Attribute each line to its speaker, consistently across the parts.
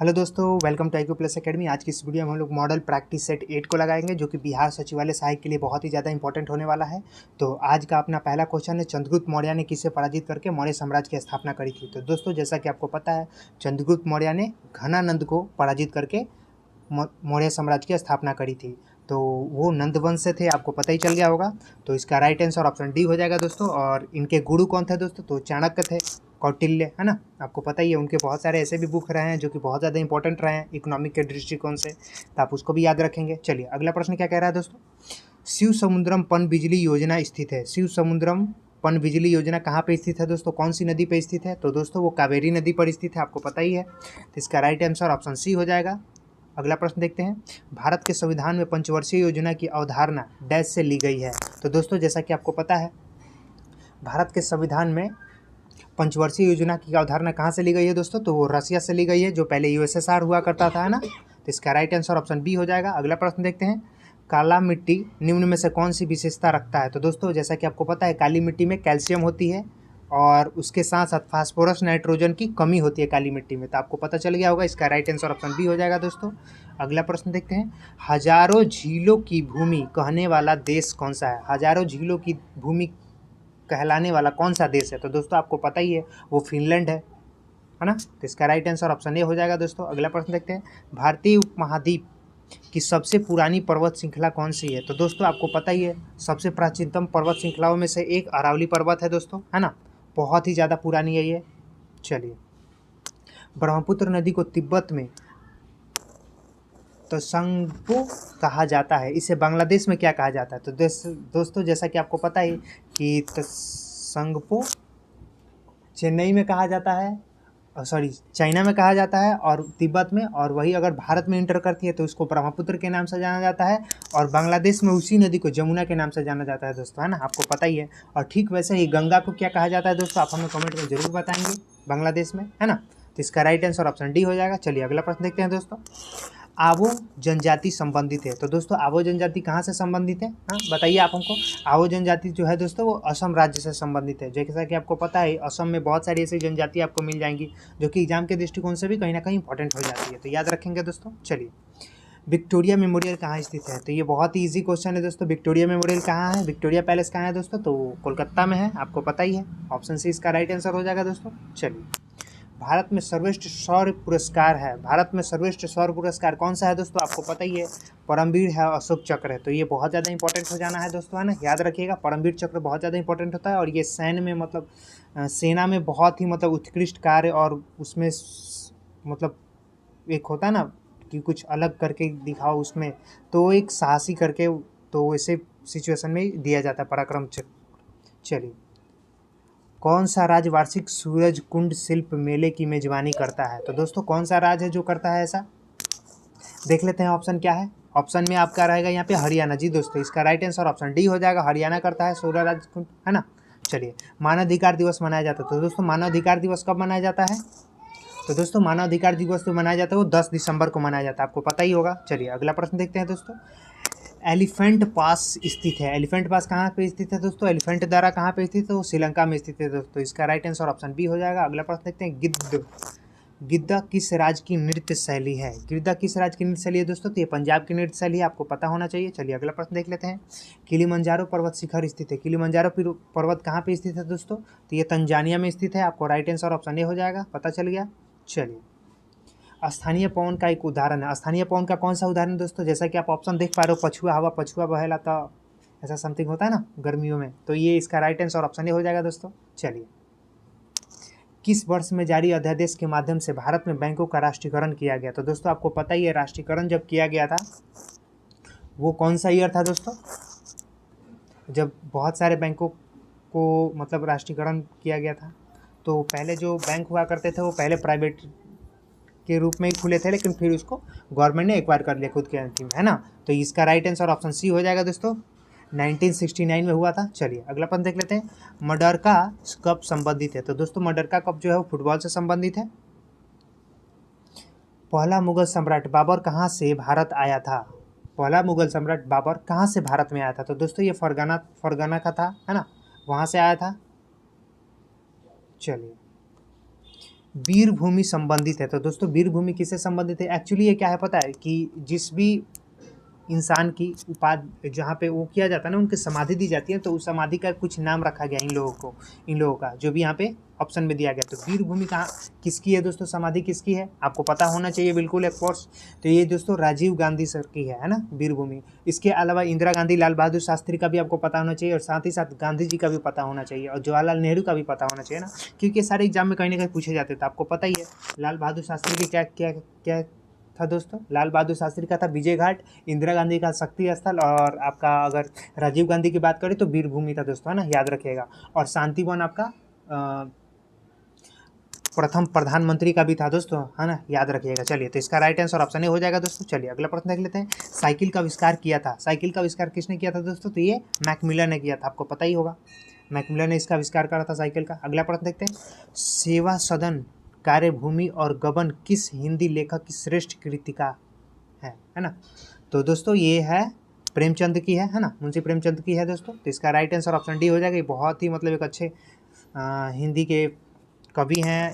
Speaker 1: Hello दोस्तों, welcome to IQ plus academy. आज की इस वीडियो में हम लोग मॉडल प्रैक्टिस सेट 8 को लगाएंगे, जो कि बिहार सचिवालय सहायक के लिए बहुत ही ज़्यादा इंपॉर्टेंट होने वाला है। तो आज का अपना पहला क्वेश्चन है, चंद्रगुप्त मौर्य ने किसे पराजित करके मौर्य साम्राज्य की स्थापना करी थी। तो दोस्तों, जैसा कि आपको पता है, चंद्रगुप्त मौर्य ने घनानंद को पराजित करके मौर्य साम्राज्य की स्थापना करी थी। तो वो नंद वंश से थे, आपको पता ही चल गया होगा। तो इसका राइट आंसर ऑप्शन डी हो जाएगा दोस्तों। और इनके गुरु कौन थे दोस्तों? तो चाणक्य थे, कौटिल्य, है ना। आपको पता ही है, उनके बहुत सारे ऐसे भी बुक रहे हैं जो कि बहुत ज़्यादा इंपॉर्टेंट रहे हैं इकोनॉमिक के दृष्टिकोण से, तो आप उसको भी याद रखेंगे। चलिए, अगला प्रश्न क्या कह रहा है दोस्तों। शिव समुद्रम पन बिजली योजना स्थित है। शिव समुद्रम पन बिजली योजना कहाँ पे स्थित है दोस्तों? कौन सी नदी पे स्थित है? तो दोस्तों, वो कावेरी नदी पर स्थित है, आपको पता ही है। तो इसका राइट आंसर ऑप्शन सी हो जाएगा। अगला प्रश्न देखते हैं, भारत के संविधान में पंचवर्षीय योजना की अवधारणा डैश से ली गई है। तो दोस्तों, जैसा कि आपको पता है, भारत के संविधान में पंचवर्षीय योजना की अवधारणा कहाँ से ली गई है दोस्तों? तो वो रसिया से ली गई है, जो पहले USSR हुआ करता था, है ना। तो इसका राइट आंसर ऑप्शन बी हो जाएगा। अगला प्रश्न देखते हैं, काला मिट्टी निम्न में से कौन सी विशेषता रखता है? तो दोस्तों, जैसा कि आपको पता है, काली मिट्टी में कैल्शियम होती है और उसके साथ साथ फास्फोरस नाइट्रोजन की कमी होती है काली मिट्टी में। तो आपको पता चल गया होगा, इसका राइट आंसर ऑप्शन बी हो जाएगा दोस्तों। अगला प्रश्न देखते हैं, हजारों झीलों की भूमि कहने वाला देश कौन सा है? हजारों झीलों की भूमि कहलाने वाला कौन सा देश है? तो दोस्तों, आपको पता ही है, वो फिनलैंड है ना। तो इसका राइट आंसर ऑप्शन ए हो जाएगा दोस्तों। अगला प्रश्न देखते हैं, भारतीय उपमहाद्वीप की सबसे पुरानी पर्वत श्रृंखला कौन सी है? तो दोस्तों, आपको पता ही है, सबसे प्राचीनतम पर्वत श्रृंखलाओं में से एक अरावली पर्वत है दोस्तों, है ना। बहुत ही ज़्यादा पुरानी है ये। चलिए, ब्रह्मपुत्र नदी को तिब्बत में त्संगपो कहा जाता है, इसे बांग्लादेश में क्या कहा जाता है? तो दोस्तों, जैसा कि आपको पता है कि त्संगपो चेन्नई में कहा जाता है, सॉरी चाइना में कहा जाता है, और तिब्बत में, और वही अगर भारत में इंटर करती है तो उसको ब्रह्मपुत्र के नाम से जाना जाता है, और बांग्लादेश में उसी नदी को जमुना के नाम से जाना जाता है दोस्तों, है ना। आपको पता ही है। और ठीक वैसे ही गंगा को क्या कहा जाता है दोस्तों? आप हमें कमेंट में जरूर बताएंगे, बांग्लादेश में, है ना। तो इसका राइट आंसर ऑप्शन डी हो जाएगा। चलिए, अगला प्रश्न देखते हैं दोस्तों, आवो जनजाति संबंधित है। तो दोस्तों, आवो जनजाति कहाँ से संबंधित है? हाँ, बताइए आप हमको। आवो जनजाति जो है दोस्तों, वो असम राज्य से संबंधित है। जैसा कि आपको पता है, असम में बहुत सारी ऐसी जनजाति आपको मिल जाएंगी जो कि एग्जाम के दृष्टिकोण से भी कहीं ना कहीं इंपॉर्टेंट हो जाती है, तो याद रखेंगे दोस्तों। चलिए, विक्टोरिया मेमोरियल कहाँ स्थित है? तो ये बहुत ही ईजी क्वेश्चन है दोस्तों। विक्टोरिया मेमोरियल कहाँ है? विक्टोरिया पैलेस कहाँ है दोस्तों? तो कोलकाता में है, आपको पता ही है। ऑप्शन सी इसका राइट आंसर हो जाएगा दोस्तों। चलिए, भारत में सर्वश्रेष्ठ शौर्य पुरस्कार है। भारत में सर्वश्रेष्ठ शौर्य पुरस्कार कौन सा है दोस्तों? आपको पता ही है, परमवीर है, अशोक चक्र है। तो ये बहुत ज़्यादा इंपॉर्टेंट हो जाना है दोस्तों, है ना। याद रखिएगा, परमवीर चक्र बहुत ज़्यादा इंपॉर्टेंट होता है, और ये सैन्य में मतलब सेना में बहुत ही मतलब उत्कृष्ट कार्य, और उसमें मतलब एक होता है ना कि कुछ अलग करके दिखाओ उसमें, तो एक साहसी करके, तो वैसे सिचुएशन में दिया जाता है पराक्रम चक्र। चलिए, कौन सा राज्य वार्षिक सूरज कुंड शिल्प मेले की मेजबानी करता है? तो दोस्तों, कौन सा राज्य है जो करता है ऐसा? देख लेते हैं ऑप्शन क्या है। ऑप्शन में आपका रहेगा यहाँ पे हरियाणा। जी दोस्तों, इसका राइट आंसर ऑप्शन डी हो जाएगा, हरियाणा करता है सूरज कुंड, है ना। चलिए, मानवाधिकार दिवस मनाया जाता है। तो दोस्तों, मानवाधिकार दिवस कब मनाया जाता है? तो दोस्तों, मानवाधिकार दिवस जो मनाया जाता है वो 10 दिसंबर को मनाया जाता है, आपको पता ही होगा। चलिए, अगला प्रश्न देखते हैं दोस्तों, एलिफेंट पास स्थित है। एलिफेंट पास कहाँ पे स्थित है दोस्तों? एलिफेंट द्वारा कहाँ पे स्थित है? वो श्रीलंका में स्थित है दोस्तों। इसका राइट आंसर ऑप्शन बी हो जाएगा। अगला प्रश्न देखते हैं, गिद्दा किस राज्य की नृत्य शैली है? गिद्दा किस राज्य की नृत्य शैली है दोस्तों? तो ये पंजाब की नृत्य शैली है, आपको पता होना चाहिए। चलिए, अगला प्रश्न देख लेते हैं, किलिमंजारो पर्वत शिखर स्थित है। किलिमंजारो पर्वत कहाँ पे स्थित है दोस्तों? तो ये तंजानिया में स्थित है, आपको राइट आंसर ऑप्शन ए हो जाएगा, पता चल गया। चलिए, स्थानीय पवन का एक उदाहरण है। स्थानीय पवन का कौन सा उदाहरण दोस्तों? जैसा कि आप ऑप्शन देख पा रहे हो, पछुआ हवा, पछुआ बहेला, तो ऐसा समथिंग होता है ना गर्मियों में, तो ये इसका राइट आंसर ऑप्शन ए हो जाएगा दोस्तों। चलिए, किस वर्ष में जारी अध्यादेश के माध्यम से भारत में बैंकों का राष्ट्रीयकरण किया गया? तो दोस्तों, आपको पता ही है, राष्ट्रीयकरण जब किया गया था वो कौन सा ईयर था दोस्तों? जब बहुत सारे बैंकों को मतलब राष्ट्रीयकरण किया गया था। तो पहले जो बैंक हुआ करते थे वो पहले प्राइवेट के रूप में ही खुले थे, लेकिन फिर उसको गवर्नमेंट ने एक्वायर कर लिया खुद के अंतिम, है ना। तो इसका राइट आंसर ऑप्शन सी हो जाएगा दोस्तों, 1969 में हुआ था। चलिए, अगला प्रश्न देख लेते हैं, मडरका कब संबंधित है? तो दोस्तों, मडरका कप जो है वो फुटबॉल से संबंधित है। पहला मुगल सम्राट बाबर कहाँ से भारत आया था? पहला मुगल सम्राट बाबर कहाँ से भारत में आया था? तो दोस्तों, ये फरगना का था, है ना, वहाँ से आया था। चलिए, वीर भूमि संबंधित है। तो दोस्तों वीर भूमि किससे संबंधित है? एक्चुअली ये क्या है पता है कि जिस भी इंसान की उपाधि जहाँ पे वो किया जाता है ना, उनकी समाधि दी जाती है, तो उस समाधि का कुछ नाम रखा गया इन लोगों का, जो भी यहाँ पे ऑप्शन में दिया गया। तो वीर भूमि कहाँ किसकी है दोस्तों? समाधि किसकी है? आपको पता होना चाहिए बिल्कुल ऑफ कोर्स। तो ये दोस्तों राजीव गांधी सर की है ना, वीर भूमि। इसके अलावा इंदिरा गांधी, लाल बहादुर शास्त्री का भी आपको पता होना चाहिए, और साथ ही साथ गांधी जी का भी पता होना चाहिए, और जवाहरलाल नेहरू का भी पता होना चाहिए ना, क्योंकि सारे एग्जाम में कहीं ना कहीं पूछे जाते थे। आपको पता ही है लाल बहादुर शास्त्री की क्या क्या क्या था दोस्तों? लाल बहादुर शास्त्री का था विजय घाट, इंदिरा गांधी का शक्ति स्थल, और आपका अगर राजीव गांधी की बात करें तो वीर भूमि था दोस्तों, है ना, याद रखिएगा। और शांति वन आपका प्रथम प्रधानमंत्री का भी था दोस्तों, है ना, याद रखिएगा। चलिए, तो इसका राइट आंसर ऑप्शन ए हो जाएगा दोस्तों। चलिए अगला प्रश्न देख लेते हैं। साइकिल का आविष्कार किया था, साइकिल का आविष्कार किसने किया था दोस्तों? तो ये मैकमिलर ने किया था, आपको पता ही होगा, मैकमिलर ने इसका आविष्कार करा था साइकिल का। अगला प्रश्न देखते हैं। सेवा सदन, कार्यभूमि और गबन किस हिंदी लेखक की श्रेष्ठ कृतिका है ना? तो दोस्तों ये है प्रेमचंद की है ना, मुंशी प्रेमचंद की है दोस्तों। तो इसका राइट आंसर ऑप्शन डी हो जाएगा। ये बहुत ही मतलब एक अच्छे हिंदी के कवि हैं,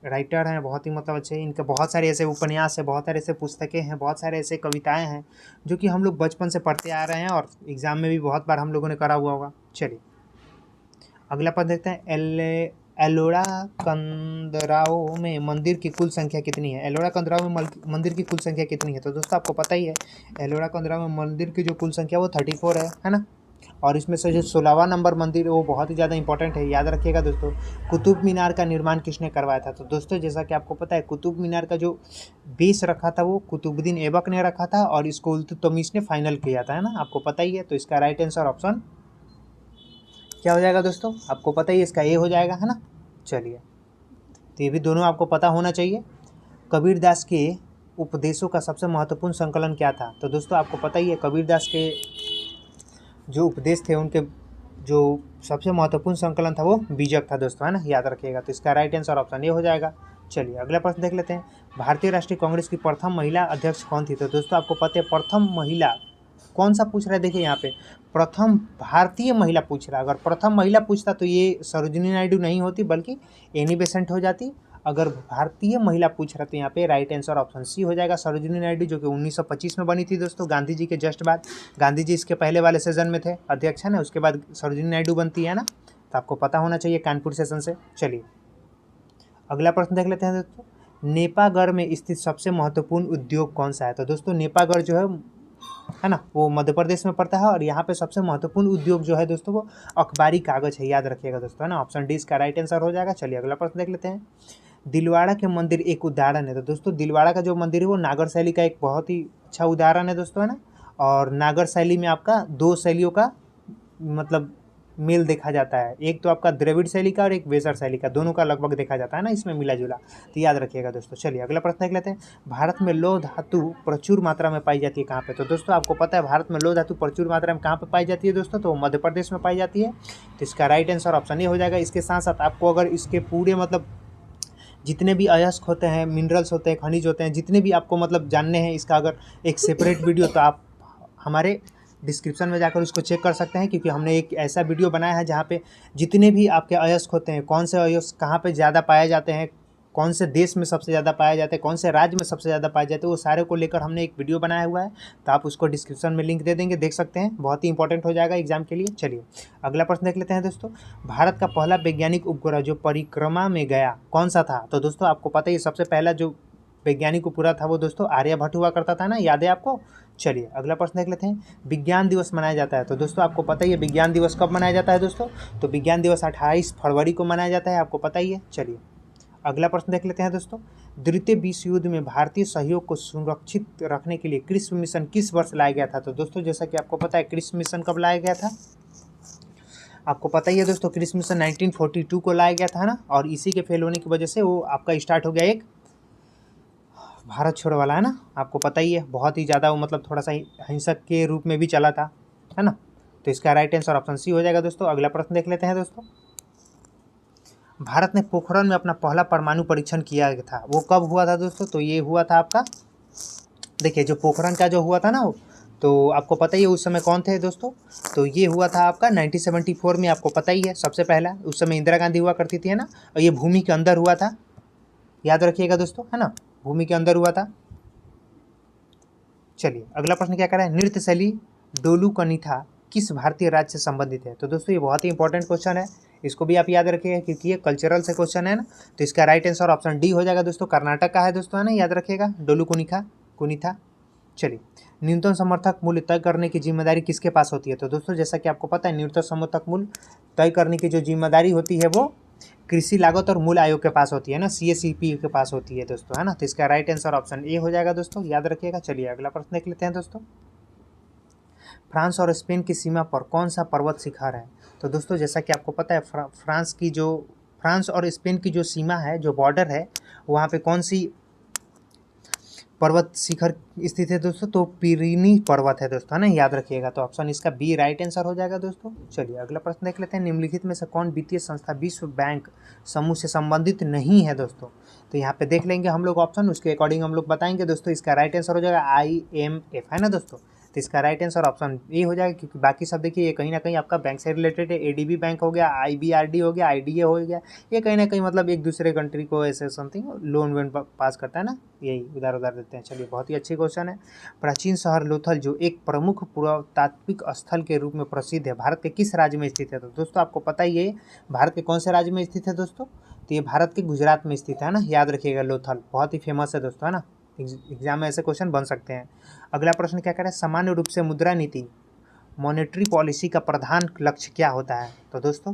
Speaker 1: राइटर हैं, बहुत ही मतलब अच्छे। इनके बहुत सारे ऐसे उपन्यास हैं, बहुत सारे ऐसे पुस्तकें हैं, बहुत सारे ऐसे कविताएं हैं जो कि हम लोग बचपन से पढ़ते आ रहे हैं, और एग्ज़ाम में भी बहुत बार हम लोगों ने करा हुआ होगा। चलिए अगला पद देखते हैं। एलोरा कंदराओ में मंदिर की कुल संख्या कितनी है? एलोरा कंदराओ में मंदिर की कुल संख्या कितनी है? तो दोस्तों आपको पता ही है, एलोरा कंदराओ में मंदिर की जो कुल संख्या वो 34 है ना। और इसमें से जो 16वां नंबर मंदिर है वो बहुत ही ज़्यादा इंपॉर्टेंट है, याद रखिएगा दोस्तों। कुतुब मीनार का निर्माण किसने करवाया था? तो दोस्तों जैसा कि आपको पता है, कुतुब मीनार का जो बेस रखा था वो कुतुबुद्दीन ऐबक ने रखा था, और इसको इल्तुतमिश ने फाइनल किया था, है ना, आपको पता ही है। तो इसका राइट आंसर ऑप्शन क्या हो जाएगा दोस्तों? आपको पता ही है, इसका ए हो जाएगा, है ना। चलिए, तो ये भी दोनों आपको पता होना चाहिए। कबीरदास के उपदेशों का सबसे महत्वपूर्ण संकलन क्या था? तो दोस्तों आपको पता ही है, कबीरदास के जो उपदेश थे उनके जो सबसे महत्वपूर्ण संकलन था वो बीजक था दोस्तों, है ना, याद रखिएगा। तो इसका राइट आंसर ऑप्शन ए हो जाएगा। चलिए अगला प्रश्न देख लेते हैं। भारतीय राष्ट्रीय कांग्रेस की प्रथम महिला अध्यक्ष कौन थी? तो दोस्तों आपको पता है प्रथम महिला कौन सा पूछ रहा है? देखिए यहाँ पे प्रथम भारतीय महिला पूछ रहा है। अगर प्रथम महिला पूछता तो ये सरोजिनी नायडू नहीं होती, बल्कि एनी बेसेंट हो जाती। अगर भारतीय महिला पूछ रहा तो यहाँ पे राइट आंसर ऑप्शन सी हो जाएगा, सरोजिनी नायडू, जो कि 1925 में बनी थी दोस्तों, गांधी जी के जस्ट बाद। गांधी जी इसके पहले वाले सेशन में थे अध्यक्ष, है ना, उसके बाद सरोजिनी नायडू बनती है ना, तो आपको पता होना चाहिए कानपुर सेशन से। चलिए अगला प्रश्न देख लेते हैं दोस्तों। नेपागढ़ में स्थित सबसे महत्वपूर्ण उद्योग कौन सा है? तो दोस्तों नेपागढ़ जो है ना, वो मध्य प्रदेश में पड़ता है, और यहाँ पे सबसे महत्वपूर्ण उद्योग जो है दोस्तों वो अखबारी कागज है, याद रखिएगा दोस्तों, है ना, ऑप्शन डी इसका राइट आंसर हो जाएगा। चलिए अगला प्रश्न देख लेते हैं। दिलवाड़ा के मंदिर एक उदाहरण है। तो दोस्तों दिलवाड़ा का जो मंदिर है वो नागर शैली का एक बहुत ही अच्छा उदाहरण है दोस्तों, है ना। और नागर शैली में आपका दो शैलियों का मतलब मेल देखा जाता है, एक तो आपका द्रविड़ शैली का और एक वेसर शैली का, दोनों का लगभग देखा जाता है ना इसमें मिला जुला, तो याद रखिएगा दोस्तों। चलिए अगला प्रश्न देख लेते हैं। भारत में लौह धातु प्रचुर मात्रा में पाई जाती है कहाँ पे? तो दोस्तों आपको पता है भारत में लौह धातु प्रचुर मात्रा में कहाँ पे पाई जाती है दोस्तों? तो मध्य प्रदेश में पाई जाती है। तो इसका राइट आंसर ऑप्शन ए हो जाएगा। इसके साथ साथ आपको अगर इसके पूरे मतलब जितने भी अयस्क होते हैं, मिनरल्स होते हैं, खनिज होते हैं, जितने भी आपको मतलब जानने हैं, इसका अगर एक सेपरेट वीडियो, तो आप हमारे डिस्क्रिप्शन में जाकर उसको चेक कर सकते हैं, क्योंकि हमने एक ऐसा वीडियो बनाया है जहाँ पे जितने भी आपके अयस्क होते हैं, कौन से अयस्क कहाँ पे ज़्यादा पाए जाते हैं, कौन से देश में सबसे ज़्यादा पाए जाते हैं, कौन से राज्य में सबसे ज़्यादा पाए जाते हैं, वो सारे को लेकर हमने एक वीडियो बनाया हुआ है। तो आप उसको डिस्क्रिप्शन में लिंक दे देंगे, देख सकते हैं, बहुत ही इंपॉर्टेंट हो जाएगा एग्जाम के लिए। चलिए अगला प्रश्न देख लेते हैं दोस्तों। भारत का पहला वैज्ञानिक उपग्रह जो परिक्रमा में गया कौन सा था? तो दोस्तों आपको पता है सबसे पहला जो वैज्ञानिक उपग्रह था वो दोस्तों आर्यभट्ट हुआ करता था ना, याद है आपको। चलिए अगला प्रश्न देख लेते हैं। विज्ञान दिवस मनाया जाता है। तो दोस्तों आपको पता ही है विज्ञान दिवस कब मनाया जाता है दोस्तों? तो विज्ञान दिवस 28 फरवरी को मनाया जाता है, आपको पता ही है। चलिए अगला प्रश्न देख लेते हैं दोस्तों। द्वितीय विश्व युद्ध में भारतीय सहयोग को सुरक्षित रखने के लिए क्रिस्प मिशन किस वर्ष लाया गया था? तो दोस्तों जैसा कि आपको पता है क्रिस्प मिशन कब लाया गया था, आपको पता ही है दोस्तों, क्रिस्प मिशन 1942 को लाया गया था ना, और इसी के फेल होने की वजह से वो आपका स्टार्ट हो गया एक भारत छोड़ो वाला, है ना, आपको पता ही है, बहुत ही ज़्यादा वो मतलब थोड़ा सा हिंसक के रूप में भी चला था, है ना। तो इसका राइट आंसर ऑप्शन सी हो जाएगा दोस्तों। अगला प्रश्न देख लेते हैं दोस्तों। भारत ने पोखरण में अपना पहला परमाणु परीक्षण किया था, वो कब हुआ था दोस्तों? तो ये हुआ था आपका, देखिए जो पोखरण का जो हुआ था ना, तो आपको पता ही है उस समय कौन थे दोस्तों? तो ये हुआ था आपका 1974 में, आपको पता ही है सबसे पहला, उस समय इंदिरा गांधी हुआ करती थी, है ना, और ये भूमि के अंदर हुआ था, याद रखिएगा दोस्तों, है ना, भूमि के अंदर हुआ था। चलिए अगला प्रश्न क्या कर रहा है, नृत्य शैली डोलू कनिथा किस भारतीय राज्य से संबंधित है। तो दोस्तों ये बहुत ही इंपॉर्टेंट क्वेश्चन है, इसको भी आप याद रखिएगा क्योंकि ये कल्चरल से क्वेश्चन है ना। तो इसका राइट आंसर ऑप्शन डी हो जाएगा दोस्तों, कर्नाटक का है दोस्तों, है ना, याद रखिएगा, डोलू कुनिथा। चलिए न्यूनतम समर्थक मूल्य तय करने की जिम्मेदारी किसके पास होती है। तो दोस्तों जैसा कि आपको पता है, न्यूनतम समर्थक मूल्य तय करने की जो जिम्मेदारी होती है वो कृषि लागत और मूल्य आयोग के पास होती है ना, CACP के पास होती है दोस्तों, है ना। तो इसका राइट आंसर ऑप्शन ए हो जाएगा दोस्तों, याद रखिएगा। चलिए अगला प्रश्न देख लेते हैं दोस्तों, फ्रांस और स्पेन की सीमा पर कौन सा पर्वत शिखर है। तो दोस्तों जैसा कि आपको पता है, फ्रांस और स्पेन की जो सीमा है, जो बॉर्डर है, वहाँ पे कौन सी पर्वत शिखर स्थित है दोस्तों, तो पिरीनी पर्वत है दोस्तों, है ना, याद रखिएगा। तो ऑप्शन इसका बी राइट आंसर हो जाएगा दोस्तों। चलिए अगला प्रश्न देख लेते हैं, निम्नलिखित में से कौन वित्तीय संस्था विश्व बैंक समूह से संबंधित नहीं है दोस्तों। तो यहाँ पे देख लेंगे हम लोग ऑप्शन, उसके अकॉर्डिंग हम लोग बताएंगे दोस्तों। इसका राइट आंसर हो जाएगा IMF, है ना दोस्तों। तो इसका राइट आंसर ऑप्शन ए हो जाएगा, क्योंकि बाकी सब देखिए ये कहीं ना कहीं आपका बैंक से रिलेटेड है। ADB बैंक हो गया, IBRD हो गया, IDA हो गया, ये कहीं ना कहीं मतलब एक दूसरे कंट्री को ऐसे समथिंग लोन वोन पास करता है ना, यही उधार देते हैं। चलिए बहुत ही अच्छी क्वेश्चन है। प्राचीन शहर लोथल जो एक प्रमुख पुरातात्विक स्थल के रूप में प्रसिद्ध है, भारत के किस राज्य में स्थित है। तो दोस्तों आपको पता ही है भारत के कौन से राज्य में स्थित है दोस्तों, तो ये भारत के गुजरात में स्थित है ना, याद रखिएगा। लोथल बहुत ही फेमस है दोस्तों, है ना, एग्जाम में ऐसे क्वेश्चन बन सकते हैं। अगला प्रश्न क्या करें, सामान्य रूप से मुद्रा नीति मॉनेटरी पॉलिसी का प्रधान लक्ष्य क्या होता है। तो दोस्तों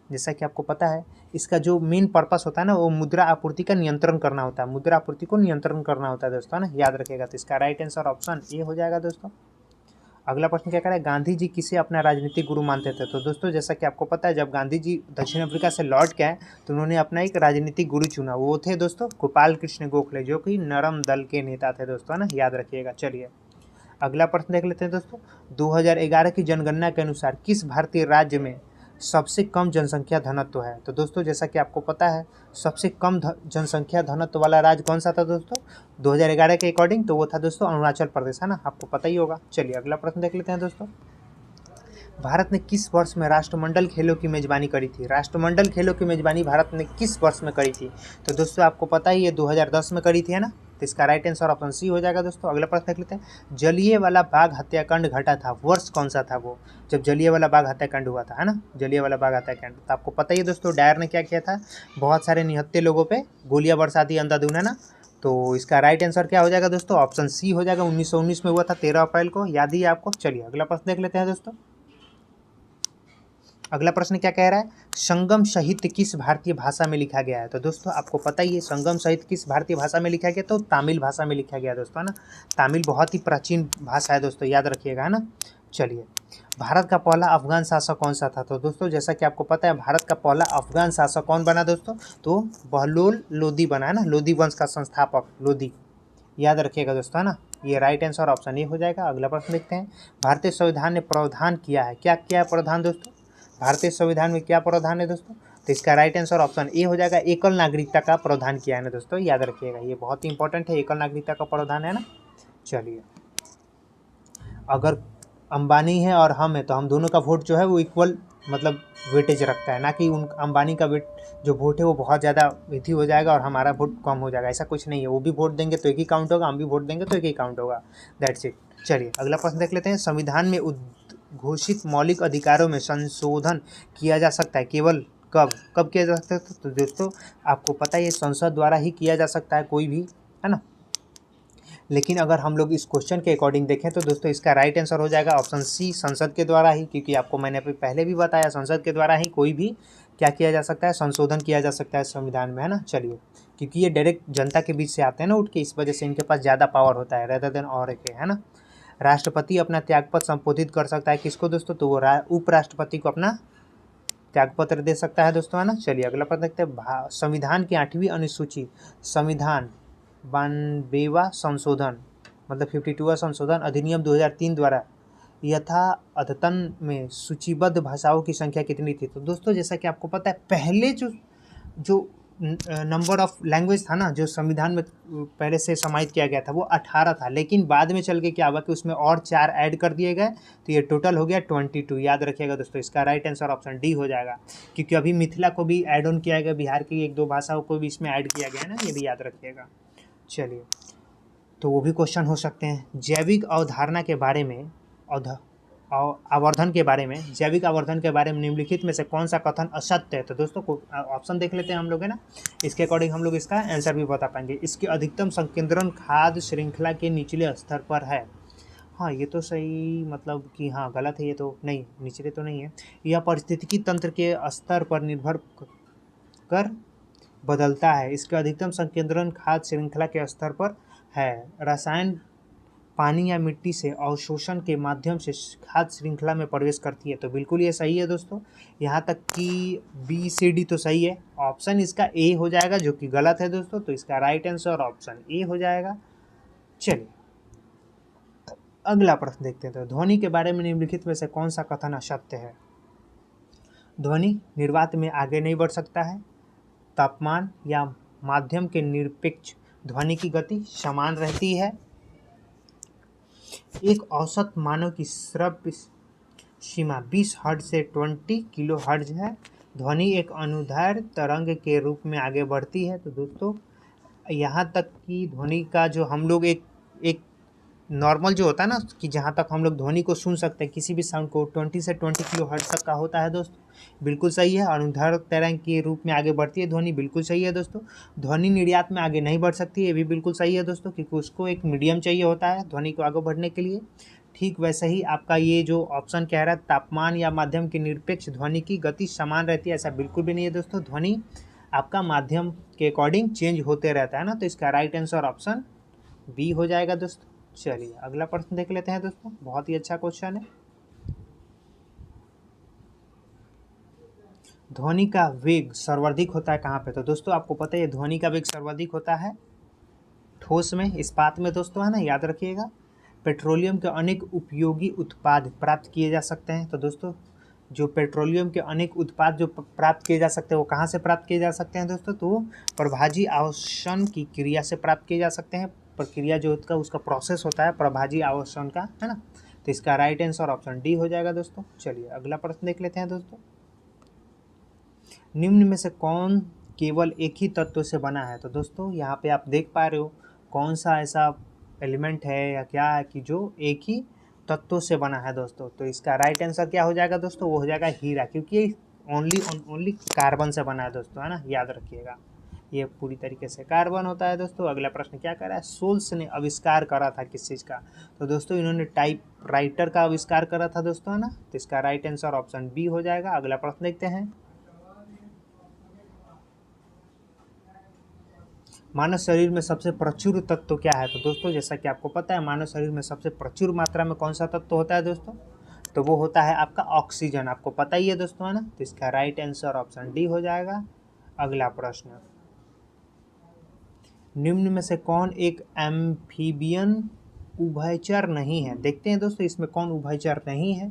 Speaker 1: जैसा कि आपको पता है, इसका जो मेन पर्पस होता है ना, वो मुद्रा आपूर्ति का नियंत्रण करना होता है, मुद्रा आपूर्ति को नियंत्रण करना होता है दोस्तों, है ना, याद रखिएगा। तो इसका राइट आंसर ऑप्शन ए हो जाएगा दोस्तों। अगला प्रश्न क्या करें, गांधी जी किसे अपना राजनीतिक गुरु मानते थे। तो दोस्तों जैसा कि आपको पता है, जब गांधी जी दक्षिण अफ्रीका से लौट के आए तो उन्होंने अपना एक राजनीतिक गुरु चुना, वो थे दोस्तों गोपाल कृष्ण गोखले, जो कि नरम दल के नेता थे दोस्तों, है ना, याद रखिएगा। चलिए अगला प्रश्न देख लेते हैं दोस्तों, 2011 की जनगणना के अनुसार किस भारतीय राज्य में सबसे कम जनसंख्या घनत्व है। तो दोस्तों जैसा कि आपको पता है, सबसे कम जनसंख्या घनत्व वाला राज्य कौन सा था दोस्तों 2011 के अकॉर्डिंग, तो वो था दोस्तों अरुणाचल प्रदेश, है ना, आपको पता ही होगा। चलिए अगला प्रश्न देख लेते हैं दोस्तों, भारत ने किस वर्ष में राष्ट्रमंडल खेलों की मेजबानी करी थी। राष्ट्रमंडल खेलों की मेजबानी भारत ने किस वर्ष में करी थी। तो दोस्तों आपको पता ही है 2010 में करी थी, है ना। तो इसका राइट आंसर ऑप्शन सी हो जाएगा दोस्तों। अगला प्रश्न देख लेते हैं, जलियांवाला बाग हत्याकांड घटा था, वर्ष कौन सा था वो, जब जलियांवाला बाग हत्याकांड हुआ था, है ना, जलियांवाला बाग हत्याकांड। तो आपको पता ही है दोस्तों, डायर ने क्या किया था, बहुत सारे निहत्थे लोगों पे गोलियां बरसा दी, अंधाधुन, है ना। तो इसका राइट आंसर क्या हो जाएगा दोस्तों, ऑप्शन सी हो जाएगा, 1919 में हुआ था, 13 अप्रैल को, याद ही है आपको। चलिए अगला प्रश्न देख लेते हैं दोस्तों, अगला प्रश्न क्या कह रहा है, संगम साहित्य किस भारतीय भाषा में लिखा गया है। तो दोस्तों आपको पता ही है संगम साहित्य किस भारतीय भाषा में लिखा गया, तो तमिल भाषा में लिखा गया दोस्तों, है ना। तमिल बहुत ही प्राचीन भाषा है दोस्तों, याद रखिएगा, है ना। चलिए भारत का पहला अफगान शासक कौन सा था। तो दोस्तों जैसा कि आपको पता है, भारत का पहला अफगान शासक कौन बना दोस्तों, तो बहलोल लोदी बना, है ना, लोदी वंश का संस्थापक लोदी, याद रखिएगा दोस्तों, है ना। ये राइट आंसर ऑप्शन ए हो जाएगा। अगला प्रश्न देखते हैं, भारतीय संविधान ने प्रावधान किया है, क्या क्या है प्रावधान दोस्तों, भारतीय संविधान में क्या प्रावधान है दोस्तों। तो इसका राइट आंसर ऑप्शन ए हो जाएगा, एकल नागरिकता का प्रावधान किया है ना दोस्तों, याद रखिएगा, ये बहुत ही इंपॉर्टेंट है, एकल नागरिकता का प्रावधान है ना। चलिए अगर अंबानी है और हम है, तो हम दोनों का वोट जो है वो इक्वल मतलब वेटेज रखता है, ना कि उन अंबानी का वेट जो वोट है वो बहुत ज़्यादा विधि हो जाएगा और हमारा वोट कम हो जाएगा, ऐसा कुछ नहीं है। वो भी वोट देंगे तो एक ही काउंट होगा, हम भी वोट देंगे तो एक ही काउंट होगा, दैट्स इट। चलिए अगला प्रश्न देख लेते हैं, संविधान में घोषित मौलिक अधिकारों में संशोधन किया जा सकता है केवल कब कब किया जा सकता है। तो दोस्तों आपको पता है ये संसद द्वारा ही किया जा सकता है कोई भी, है ना। लेकिन अगर हम लोग इस क्वेश्चन के अकॉर्डिंग देखें तो दोस्तों इसका राइट आंसर हो जाएगा ऑप्शन सी, संसद के द्वारा ही, क्योंकि आपको मैंने पहले भी बताया संसद के द्वारा ही कोई भी क्या किया जा सकता है, संशोधन किया जा सकता है संविधान में, है ना। चलिए क्योंकि ये डायरेक्ट जनता के बीच से आते हैं ना उठ के, इस वजह से इनके पास ज़्यादा पावर होता है रेदर देन और के, है ना। राष्ट्रपति अपना त्यागपत्र संबोधित कर सकता है किसको दोस्तों, तो वो उपराष्ट्रपति को अपना त्यागपत्र दे सकता है दोस्तों, है ना। चलिए अगला प्रश्न देखते हैं, संविधान की 8वीं अनुसूची संविधान 92वां संशोधन मतलब 52वां संशोधन अधिनियम 2003 द्वारा यथा अद्यतन में सूचीबद्ध भाषाओं की संख्या कितनी थी। तो दोस्तों जैसा कि आपको पता है, पहले जो नंबर ऑफ लैंग्वेज था ना जो संविधान में पहले से समाहित किया गया था वो 18 था, लेकिन बाद में चल के क्या हुआ कि उसमें और 4 ऐड कर दिए गए, तो ये टोटल हो गया 22। याद रखिएगा दोस्तों, इसका राइट आंसर ऑप्शन डी हो जाएगा, क्योंकि अभी मिथिला को भी ऐड ऑन किया गया, बिहार की 1-2 भाषाओं को भी इसमें ऐड किया गया है ना, ये भी याद रखिएगा। चलिए, तो वो भी क्वेश्चन हो सकते हैं। जैविक अवधारणा के बारे में आवर्धन के बारे में, जैविक आवर्धन के बारे में निम्नलिखित में से कौन सा कथन असत्य है? तो दोस्तों को ऑप्शन देख लेते हैं हम लोग, है ना, इसके अकॉर्डिंग हम लोग इसका आंसर भी बता पाएंगे। इसकी अधिकतम संकेंद्रण खाद्य श्रृंखला के निचले स्तर पर है। हाँ, ये तो सही, मतलब कि हाँ गलत है, ये तो नहीं, निचले तो नहीं है। यह पारिस्थितिकी तंत्र के स्तर पर निर्भर कर बदलता है। इसके अधिकतम संकेंद्रण खाद्य श्रृंखला के स्तर पर है। रसायन पानी या मिट्टी से अवशोषण के माध्यम से खाद्य श्रृंखला में प्रवेश करती है, तो बिल्कुल ये सही है दोस्तों। यहाँ तक कि बी सी डी तो सही है, ऑप्शन इसका ए हो जाएगा, जो कि गलत है दोस्तों, तो इसका राइट आंसर ऑप्शन ए हो जाएगा। चलिए, अगला प्रश्न देखते हैं। तो ध्वनि के बारे में निम्नलिखित में से कौन सा कथन असत्य है? ध्वनि निर्वात में आगे नहीं बढ़ सकता है। तापमान या माध्यम के निरपेक्ष ध्वनि की गति समान रहती है। एक औसत मानव की श्रव्य सीमा 20 हर्ट्ज से 20 किलो हर्ट्ज है। ध्वनि एक अनुदैर्ध्य तरंग के रूप में आगे बढ़ती है। तो दोस्तों, यहाँ तक कि ध्वनि का जो हम लोग एक नॉर्मल जो होता है ना, कि जहाँ तक हम लोग ध्वनि को सुन सकते हैं किसी भी साउंड को, 20 से 20 किलो हर्ट्ज तक का होता है दोस्तों, बिल्कुल सही है। अनुदैर्ध्य तरंग के रूप में आगे बढ़ती है ध्वनि, बिल्कुल सही है दोस्तों। ध्वनि निर्यात में आगे नहीं बढ़ सकती, ये भी बिल्कुल सही है दोस्तों, क्योंकि उसको एक मीडियम चाहिए होता है ध्वनि को आगे बढ़ने के लिए। ठीक वैसे ही आपका ये जो ऑप्शन कह रहा है तापमान या माध्यम के निरपेक्ष ध्वनि की गति समान रहती है, ऐसा बिल्कुल भी नहीं है दोस्तों। ध्वनि आपका माध्यम के अकॉर्डिंग चेंज होते रहता है ना, तो इसका राइट आंसर ऑप्शन बी हो जाएगा दोस्तों। चलिए, अगला प्रश्न देख लेते हैं दोस्तों, बहुत ही अच्छा क्वेश्चन है। ध्वनि का वेग सर्वाधिक होता है कहाँ पे? तो दोस्तों आपको पता है ध्वनि का वेग सर्वाधिक होता है ठोस में, इस्पात में दोस्तों, है ना, याद रखिएगा। पेट्रोलियम के अनेक उपयोगी उत्पाद प्राप्त किए जा सकते हैं। तो दोस्तों, जो पेट्रोलियम के अनेक उत्पाद जो प्राप्त किए जा सकते हैं वो कहाँ से प्राप्त किए जा सकते हैं दोस्तों? तो प्रभाजी आवर्षण की क्रिया से प्राप्त किए जा सकते हैं। प्रक्रिया जो उसका प्रोसेस होता है प्रभाजी आवर्षण का, है ना, तो इसका राइट आंसर ऑप्शन डी हो जाएगा दोस्तों। चलिए, अगला प्रश्न देख लेते हैं दोस्तों। निम्न में से कौन केवल एक ही तत्व से बना है? तो दोस्तों, यहाँ पे आप देख पा रहे हो कौन सा ऐसा एलिमेंट है या क्या है कि जो एक ही तत्व से बना है दोस्तों। तो इसका राइट आंसर क्या हो जाएगा दोस्तों? वो हो जाएगा हीरा, क्योंकि ये ओनली कार्बन से बना है दोस्तों, है ना, याद रखिएगा, ये पूरी तरीके से कार्बन होता है दोस्तों। अगला प्रश्न क्या कर रहा है? सोल्स ने आविष्कार करा था किस चीज़ का? तो दोस्तों, इन्होंने टाइप राइटर का आविष्कार करा था दोस्तों, है ना, तो इसका राइट आंसर ऑप्शन बी हो जाएगा। अगला प्रश्न देखते हैं। मानव शरीर में सबसे प्रचुर तत्व क्या है? तो दोस्तों, जैसा कि आपको पता है मानव शरीर में सबसे प्रचुर मात्रा में कौन सा तत्व होता है दोस्तों? तो वो होता है आपका ऑक्सीजन, आपको पता ही है दोस्तों, है ना, तो इसका राइट आंसर ऑप्शन डी हो जाएगा। अगला प्रश्न, निम्न में से कौन एक एम्फीबियन उभयचर नहीं है? देखते हैं दोस्तों इसमें कौन उभयचर नहीं है।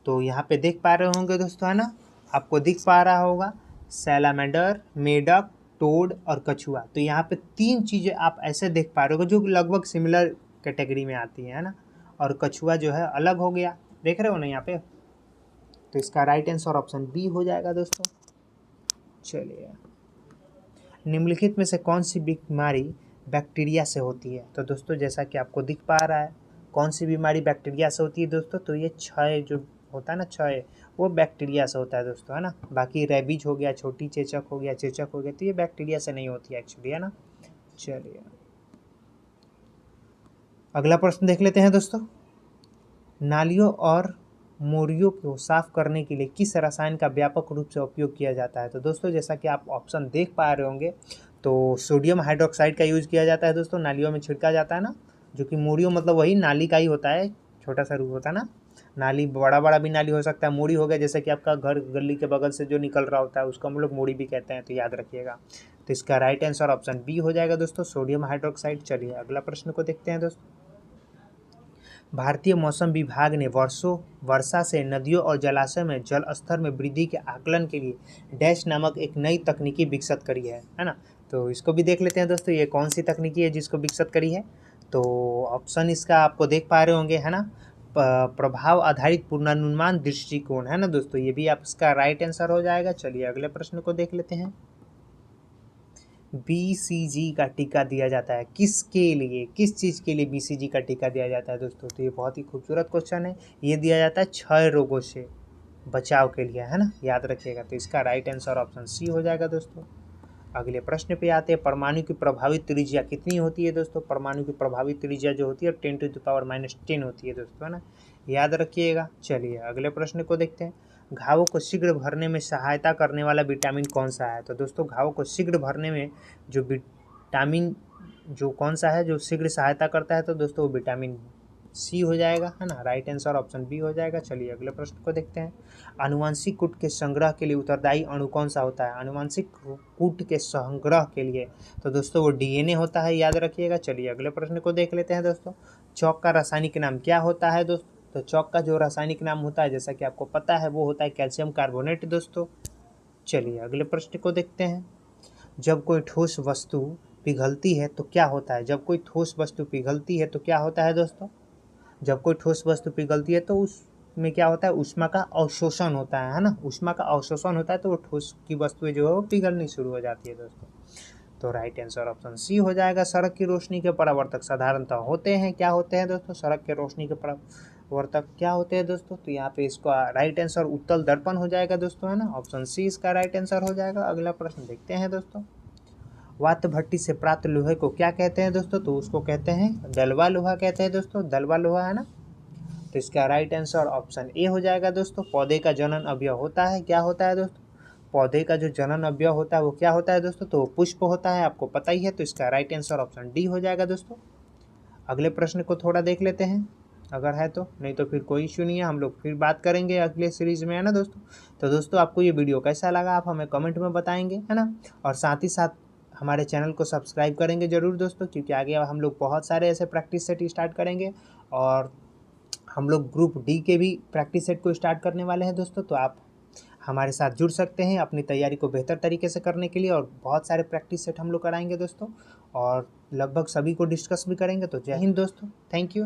Speaker 1: तो यहाँ पे देख पा रहे होंगे दोस्तों, है ना, आपको दिख पा रहा होगा सैलामेंडर, मेढक, टोड और कछुआ। तो यहाँ पे 3 चीज़ें आप ऐसे देख पा रहे हो जो लगभग सिमिलर कैटेगरी में आती है ना, और कछुआ जो है अलग हो गया, देख रहे हो ना यहाँ पे, तो इसका राइट आंसर ऑप्शन बी हो जाएगा दोस्तों। चलिए, निम्नलिखित में से कौन सी बीमारी बैक्टीरिया से होती है? तो दोस्तों, जैसा कि आपको दिख पा रहा है कौन सी बीमारी बैक्टीरिया से होती है दोस्तों? तो ये क्षय जो होता है ना, क्षय, वो बैक्टीरिया से होता है दोस्तों, है ना। बाकी रेबीज हो गया, छोटी चेचक हो गया, चेचक हो गया, तो ये बैक्टीरिया से नहीं होती है एक्चुअली, है ना। चलिए, अगला प्रश्न देख लेते हैं दोस्तों। नालियों और मोरियों को साफ करने के लिए किस रसायन का व्यापक रूप से उपयोग किया जाता है? तो दोस्तों, जैसा कि आप ऑप्शन देख पा रहे होंगे, तो सोडियम हाइड्रोक्साइड का यूज़ किया जाता है दोस्तों, नालियों में छिड़का जाता है ना, जो कि मोरियो मतलब वही नाली का ही होता है, छोटा सा रूप होता है ना, नाली बड़ा बड़ा भी नाली हो सकता है, मोड़ी हो गया जैसे कि आपका घर गली के बगल से जो निकल रहा होता है उसको हम लोग मोड़ी भी कहते हैं, तो याद रखिएगा। तो इसका राइट आंसर ऑप्शन बी हो जाएगा दोस्तों, सोडियम हाइड्रोक्साइड। चलिए, अगला प्रश्न को देखते हैं दोस्तों। भारतीय मौसम विभाग ने वर्षा से नदियों और जलाशय में जल स्तर में वृद्धि के आकलन के लिए डैश नामक एक नई तकनीकी विकसित करी है ना। तो इसको भी देख लेते हैं दोस्तों, ये कौन सी तकनीकी है जिसको विकसित करी है। तो ऑप्शन इसका आपको देख पा रहे होंगे, है ना, प्रभाव आधारित पूर्वानुमान दृष्टिकोण, है ना दोस्तों, ये भी आप इसका राइट आंसर हो जाएगा। चलिए अगले प्रश्न को देख लेते हैं। BCG का टीका दिया जाता है किसके लिए, किस चीज़ के लिए BCG का टीका दिया जाता है दोस्तों। तो ये बहुत ही खूबसूरत क्वेश्चन है। ये दिया जाता है क्षय रोगों से बचाव के लिए, है ना, याद रखिएगा। तो इसका राइट आंसर ऑप्शन सी हो जाएगा दोस्तों। अगले प्रश्न पे आते हैं। परमाणु की प्रभावित त्रिज्या कितनी होती है दोस्तों। परमाणु की प्रभावित त्रिज्या जो होती है 10⁻⁻10 होती है दोस्तों, है ना, याद रखिएगा। चलिए अगले प्रश्न को देखते हैं। घावों को शीघ्र भरने में सहायता करने वाला विटामिन कौन सा है। तो दोस्तों घावों को शीघ्र भरने में जो विटामिन जो कौन सा है जो शीघ्र सहायता करता है, तो दोस्तों वो विटामिन सी हो जाएगा, है ना, राइट आंसर ऑप्शन बी हो जाएगा। चलिए अगले प्रश्न को देखते हैं। आनुवंशिक कूट के संग्रह के लिए उत्तरदायी अणु कौन सा होता है। आनुवंशिक कूट के संग्रह के लिए तो दोस्तों वो DNA होता है, याद रखिएगा। चलिए अगले प्रश्न को देख लेते हैं दोस्तों। चौक का रासायनिक नाम क्या होता है दोस्तों। तो चौक का जो रासायनिक नाम होता है, जैसा कि आपको पता है, वो होता है कैल्शियम कार्बोनेट दोस्तों। चलिए अगले प्रश्न को देखते हैं। जब कोई ठोस वस्तु पिघलती है तो क्या होता है। जब कोई ठोस वस्तु पिघलती है तो क्या होता है दोस्तों। जब कोई ठोस वस्तु पिघलती है तो उसमें क्या होता है, ऊष्मा का अवशोषण होता है ना, ऊष्मा का अवशोषण होता है, तो वो ठोस की वस्तुएं जो है वो पिघलनी शुरू हो जाती है दोस्तों। तो राइट आंसर ऑप्शन सी हो जाएगा। सड़क की रोशनी के परावर्तक साधारणतः होते हैं, क्या होते हैं दोस्तों। सड़क के रोशनी के परावर्तक क्या होते हैं दोस्तों। तो यहाँ पे इसका राइट आंसर उत्तल दर्पण हो जाएगा दोस्तों, है ना, ऑप्शन सी इसका राइट आंसर हो जाएगा। अगला प्रश्न देखते हैं दोस्तों। वात भट्टी से प्राप्त लोहे को क्या कहते हैं दोस्तों। तो उसको कहते हैं दलवा लोहा कहते हैं दोस्तों, दलवा लोहा, है ना। तो इसका राइट आंसर ऑप्शन ए हो जाएगा दोस्तों। पौधे का जनन अवयव होता है, क्या होता है दोस्तों। पौधे का जो जनन अवयव होता है वो क्या होता है दोस्तों। तो पुष्प होता है, आपको पता ही है। तो इसका राइट आंसर ऑप्शन डी हो जाएगा दोस्तों। अगले प्रश्न को थोड़ा देख लेते हैं अगर है तो, नहीं तो फिर कोई इश्यू नहीं है, हम लोग फिर बात करेंगे अगले सीरीज में, है ना दोस्तों। तो दोस्तों आपको ये वीडियो कैसा लगा आप हमें कमेंट में बताएंगे, है ना, और साथ ही साथ हमारे चैनल को सब्सक्राइब करेंगे ज़रूर दोस्तों, क्योंकि आगे हम लोग बहुत सारे ऐसे प्रैक्टिस सेट स्टार्ट करेंगे और हम लोग ग्रुप डी के भी प्रैक्टिस सेट को स्टार्ट करने वाले हैं दोस्तों। तो आप हमारे साथ जुड़ सकते हैं अपनी तैयारी को बेहतर तरीके से करने के लिए, और बहुत सारे प्रैक्टिस सेट हम लोग कराएंगे दोस्तों, और लगभग सभी को डिस्कस भी करेंगे। तो जय हिंद दोस्तों, थैंक यू।